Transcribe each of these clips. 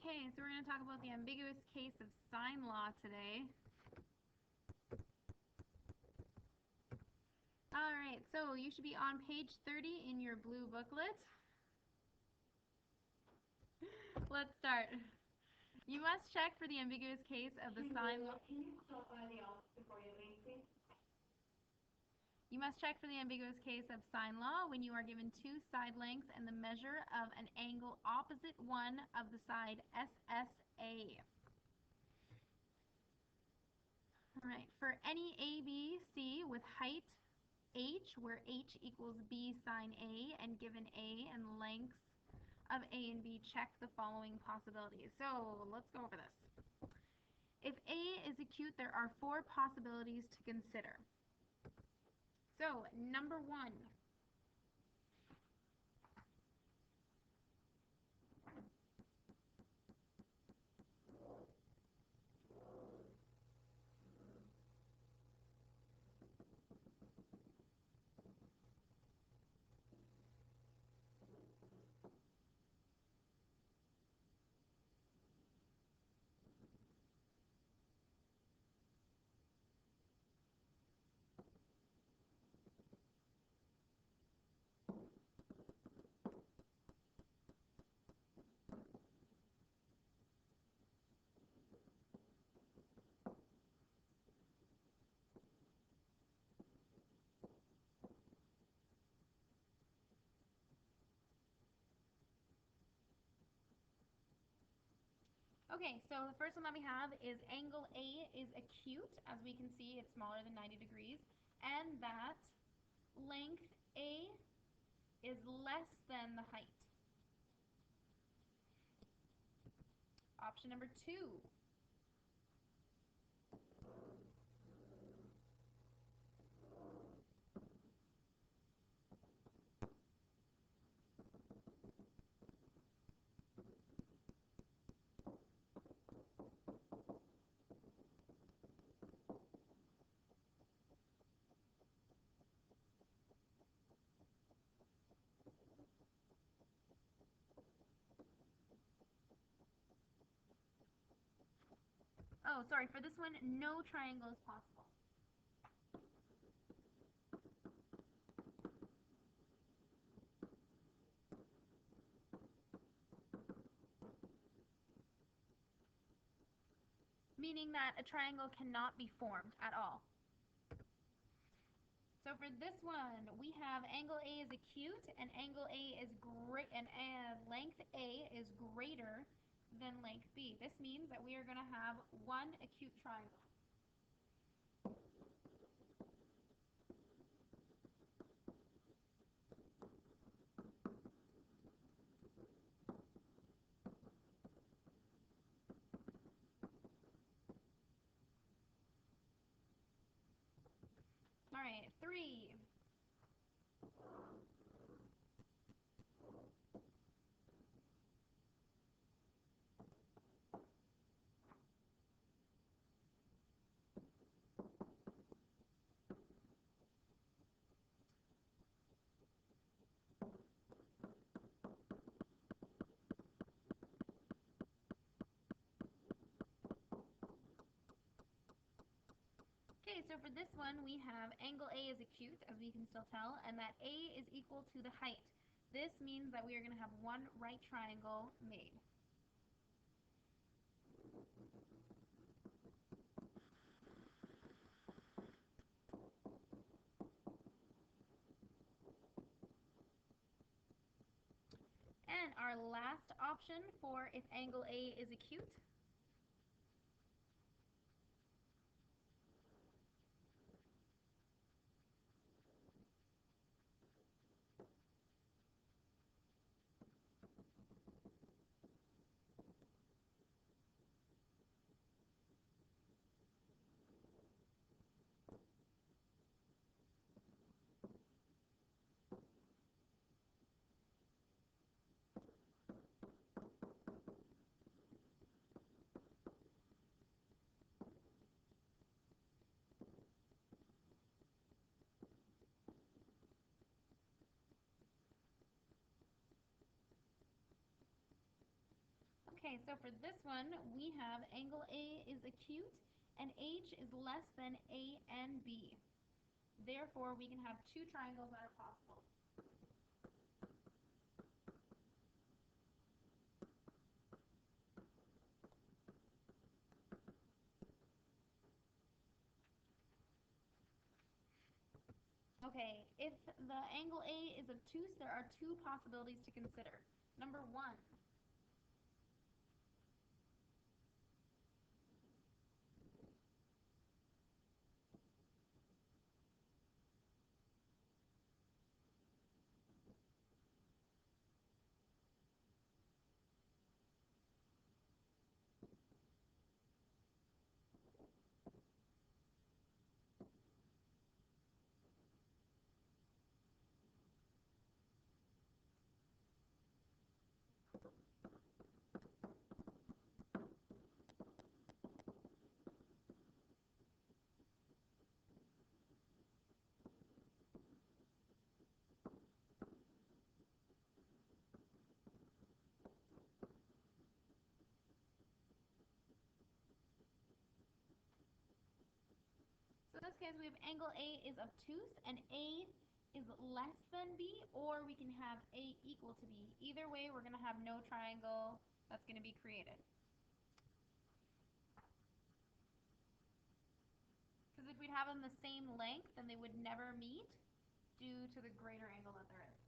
Okay, so we're going to talk about the ambiguous case of sine law today. Alright, so you should be on page 30 in your blue booklet. Let's start. You must check for the ambiguous case of the sine law. Can you clarify the alt before you leave, please? You must check for the ambiguous case of sine law when you are given two side lengths and the measure of an angle opposite one of the side SSA. Alright, for any ABC with height h, where h equals b sine A, and given A and lengths of A and B, check the following possibilities. So let's go over this. If A is acute, there are four possibilities to consider. So number one, okay, so the first one that we have is angle A is acute. As we can see, it's smaller than 90 degrees, and that length A is less than the height. Option number two. Oh, sorry, for this one, no triangle is possible. Meaning that a triangle cannot be formed at all. So for this one, we have angle A is acute, and angle A is great, and length A is greater than length B. This means that we are going to have one acute triangle. All right, three. Okay, so for this one, we have angle A is acute, as we can still tell, and that A is equal to the height. This means that we are going to have one right triangle made. And our last option for if angle A is acute, Okay, so for this one, we have angle A is acute and H is less than A and B. Therefore, we can have two triangles that are possible. Okay, if the angle A is obtuse, there are two possibilities to consider. Number one, so in this case we have angle A is obtuse and A is less than B, or we can have A equal to B. Either way, we're going to have no triangle that's going to be created. Because if we'd have them the same length, then they would never meet due to the greater angle that there is.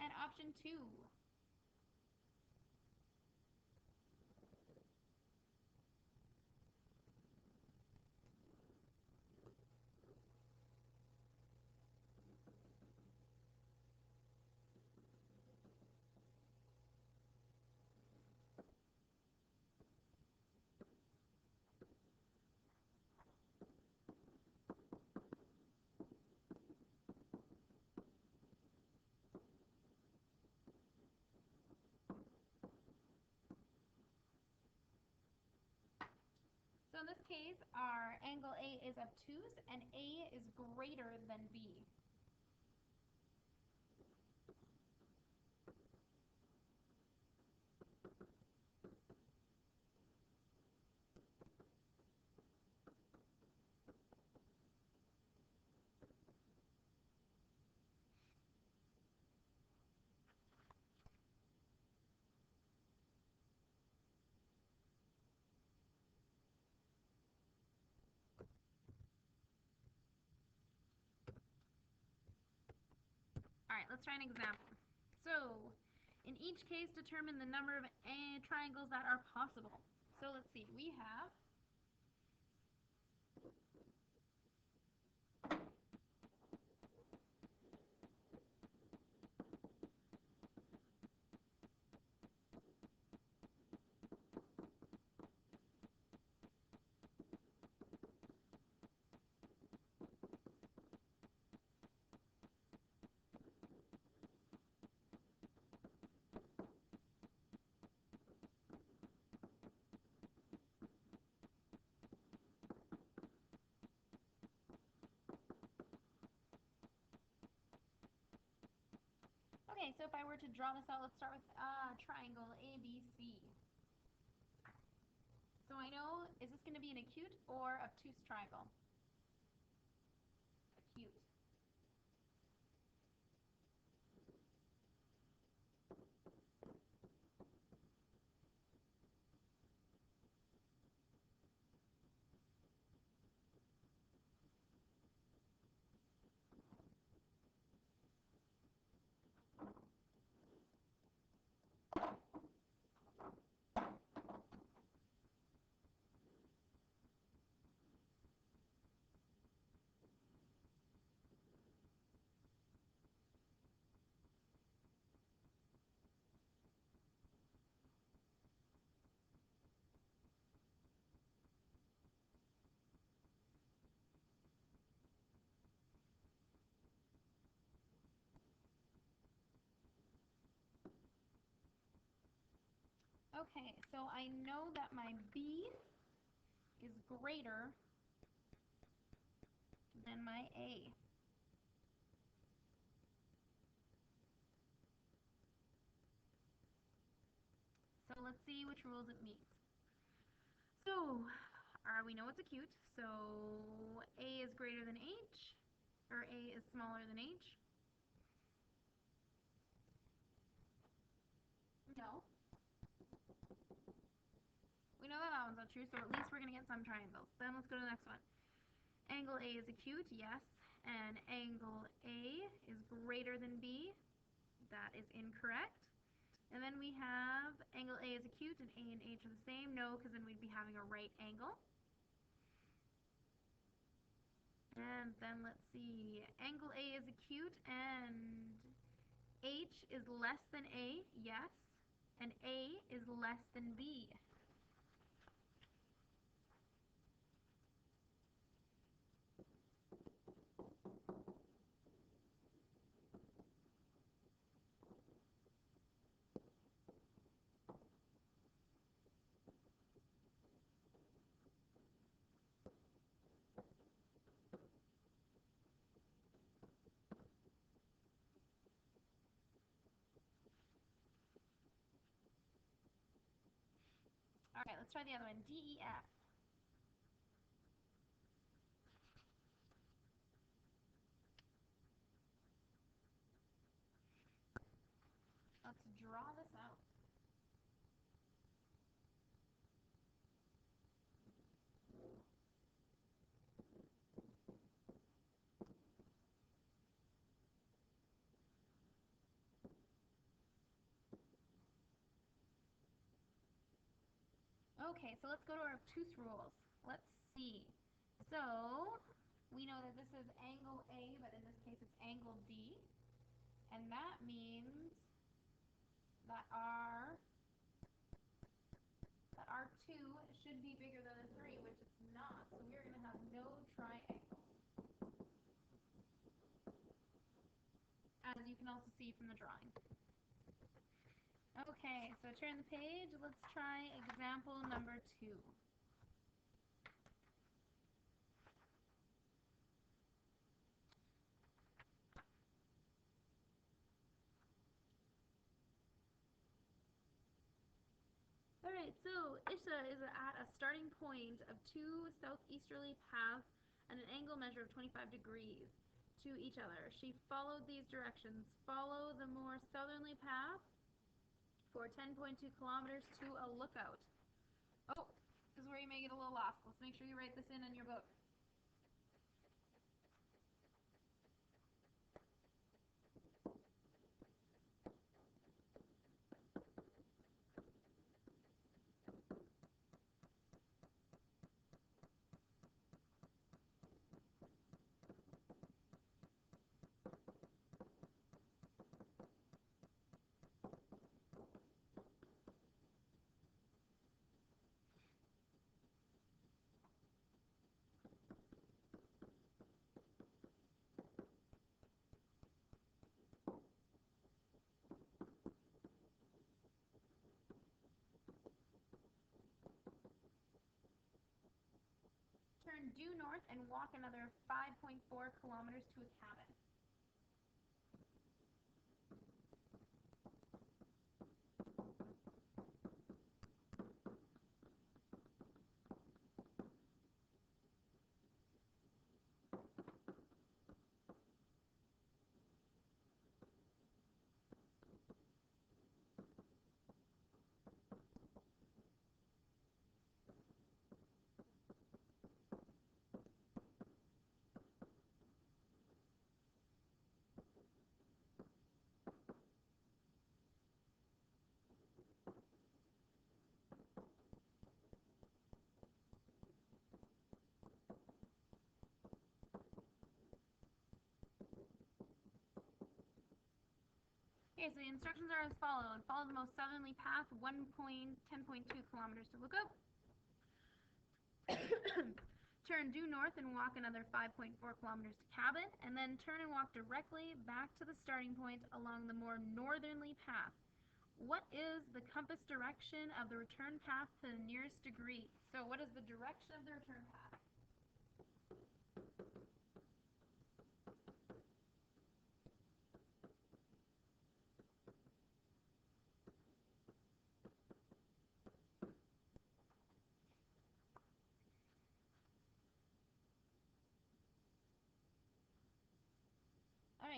And option 2. So in this case, our angle A is obtuse and A is greater than B. All right, let's try an example. So, in each case, determine the number of triangles that are possible. So let's see, we have okay, so if I were to draw this out, let's start with triangle ABC. So I know, is this going to be an acute or obtuse triangle? Acute. Okay, so I know that my B is greater and my A. So let's see which rules it meets. So we know it's acute, so A is greater than H, or A is smaller than H. No. We know that one's not true, so at least we're going to get some triangles. Then let's go to the next one. Angle A is acute, yes, and angle A is greater than B. That is incorrect. And then we have angle A is acute and A and H are the same. No, because then we'd be having a right angle. And then let's see, angle A is acute and H is less than A, yes, and A is less than B. All right, let's try the other one, DEF. Let's draw this out. Okay, so let's go to our obtuse rules. Let's see. So, we know that this is angle A, but in this case it's angle D. And that means that R2 should be bigger than a 3, which it's not. So we're going to have no triangles, as you can also see from the drawing. Okay, so turn the page. Let's try example number 2. Alright, so Isha is at a starting point of two southeasterly paths and an angle measure of 25 degrees to each other. She followed these directions. Follow the more southerly path for 10.2 kilometers to a lookout. Oh, this is where you may get a little lost. Let's make sure you write this in your book. Turn due north and walk another 5.4 kilometers to a cabin. Okay, so the instructions are as followed. Follow the most southerly path, 10.2 kilometers to lookout. Turn due north and walk another 5.4 kilometers to cabin, and then turn and walk directly back to the starting point along the more northerly path. What is the compass direction of the return path to the nearest degree? So what is the direction of the return path?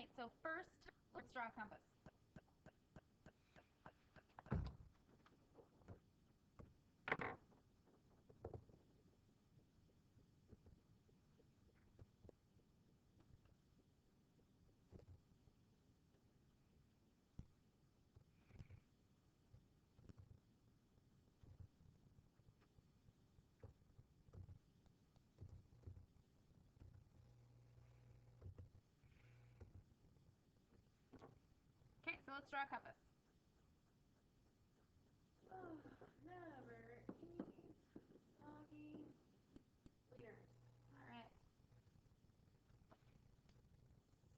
right, so first, let's draw a compass. Okay, so let's draw a compass. Oh, never eat soggy leaders. All right.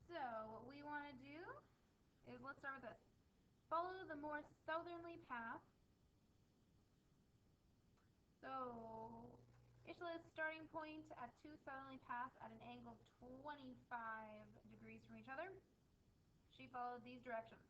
So what we want to do is, let's start with this. Follow the more southerly path. So Ishla's starting point at two southerly paths at an angle of 25 degrees from each other. She followed these directions.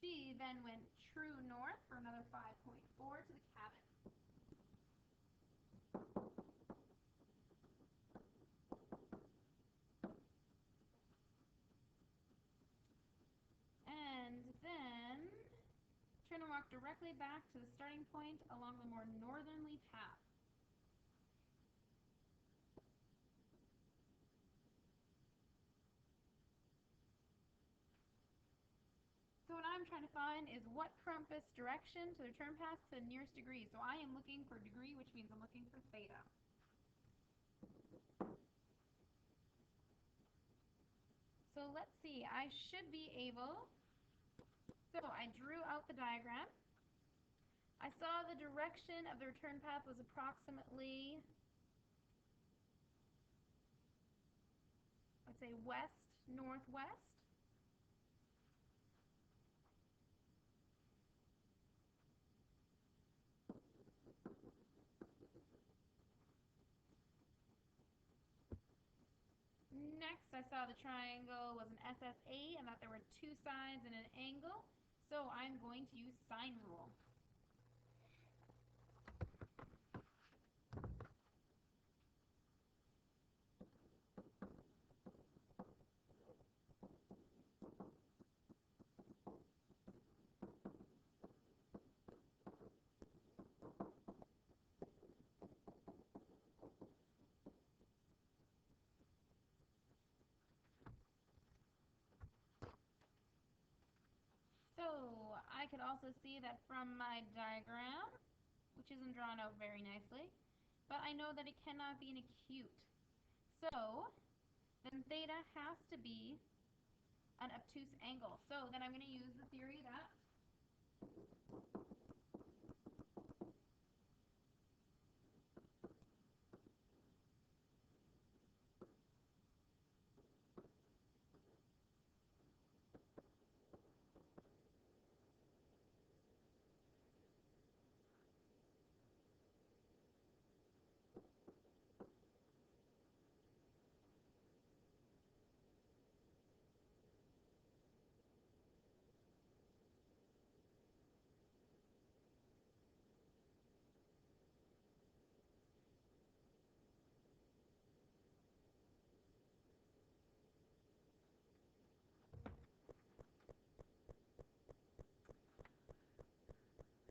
She then went true north for another 5.4 to the cabin. And then turn and walk directly back to the starting point along the more northerly path. So what I'm trying to find is what compass direction to the turn path to the nearest degree. So I am looking for degree, which means I'm looking for theta. So let's see, I should be able, so I drew out the diagram. I saw the direction of the return path was approximately, let's say, west, northwest. Next, I saw the triangle was an SSA and that there were two sides and an angle. So I'm going to use sine rule. So I could also see that from my diagram, which isn't drawn out very nicely, but I know that it cannot be an acute. So then theta has to be an obtuse angle. So then I'm going to use the theory that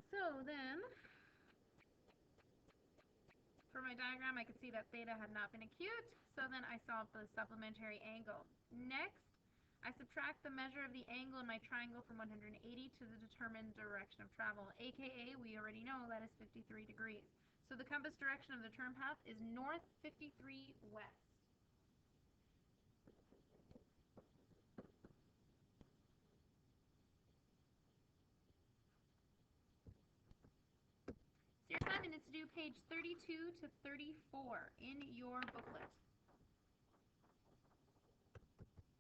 so then for my diagram, I could see that theta had not been acute, so then I solved the supplementary angle. Next, I subtract the measure of the angle in my triangle from 180 to the determined direction of travel, aka we already know that is 53 degrees. So the compass direction of the turn path is north 53 west. So your assignment is to do page 32 to 34 in your booklet.